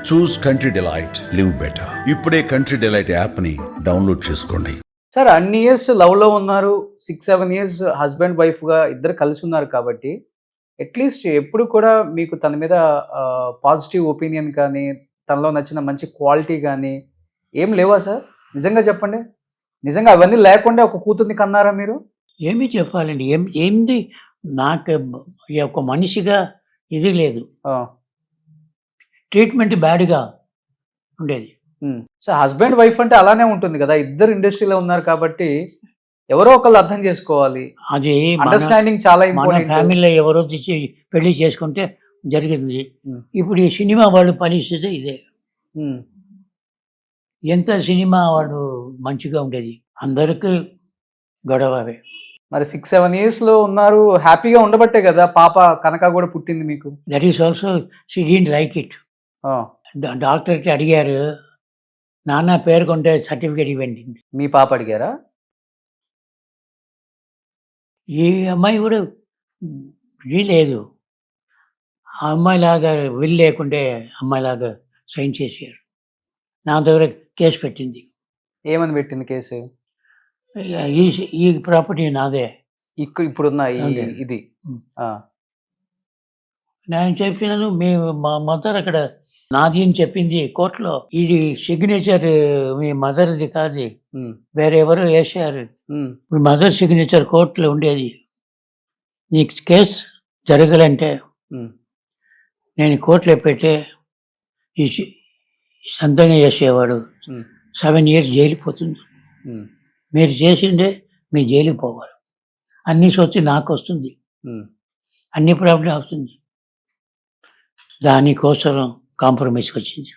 చూస్ country delight, live better. ఇప్పుడే country delight యాప్ని download చేసుకోండి. సార్ అన్ని ఇయర్స్ లవ్లో ఉన్నారు, 6-7 ఇయర్స్ హస్బెండ్ వైఫ్గా ఇద్దరు కలిసి ఉన్నారు కాబట్టి అట్లీస్ట్ ఎప్పుడు కూడా మీకు తన మీద పాజిటివ్ ఒపీనియన్ కానీ, తనలో నచ్చిన మంచి క్వాలిటీ కానీ ఏం లేవా సార్? నిజంగా చెప్పండి. నిజంగా అవన్నీ లేకుండా ఒక కూతుర్ని కన్నారా మీరు? ఏమి చెప్పాలండి, ఏంది నాకు ఒక మనిషిగా ఇది లేదు. ట్రీట్మెంట్ బ్యాడ్గా ఉండేది. సో హస్బెండ్ వైఫ్ అంటే అలానే ఉంటుంది కదా, ఇద్దరు ఇండస్ట్రీలో ఉన్నారు కాబట్టి ఎవరో ఒకళ్ళు అర్థం చేసుకోవాలి. అది అండర్స్టాండింగ్ చాలా మన ఇంపార్టెంట్. ఫ్యామిలీలో ఎవరో తెచ్చి పెళ్లి చేసుకుంటే జరిగింది. ఇప్పుడు ఈ సినిమా వాళ్ళ పరిస్థితి ఇదే. ఎంత సినిమా వాడు మంచిగా ఉండేది, అందరికీ గొడవే. మరి 6-7 ఇయర్స్ లో ఉన్నారు, హ్యాపీగా ఉండబట్టే కదా పాప కనక కూడా పుట్టింది మీకు. That is also she didn't like it. డాక్టర్కి అడిగారు, నాన్న పేరుకుంటే సర్టిఫికేట్ ఇవ్వండి. మీ పాప అడిగారా? ఈ అమ్మాయి కూడా లేదు, ఆ అమ్మాయిలాగా వీలు లేకుంటే అమ్మాయిలాగా సైన్ చేశారు. నా దగ్గర కేసు పెట్టింది. ఏమని పెట్టింది కేసు? ఈ ప్రాపర్టీ నాదే, ఇప్పుడున్న ఇది. నేను చెప్పినాను, మా మదర్ అక్కడ నాది అని చెప్పింది కోర్టులో. ఇది సిగ్నేచర్ మీ మదర్ది కాదు, వేరెవరు వేసారు. మీ మదర్ సిగ్నేచర్ కోర్టులో ఉండేది. నీకు కేసు జరగాలంటే నేను కోర్టులో పెట్టే ఈ సంతంగా చేసేవాడు 7 ఇయర్స్ జైలుకి పోతుంది. మీరు చేసిండే మీ జైలుకి పోవాలి. అన్ని సొచ్చి నాకు వస్తుంది, అన్ని ప్రాబ్లం వస్తుంది. దానికోసం కాంప్రమైజ్కి వచ్చింది.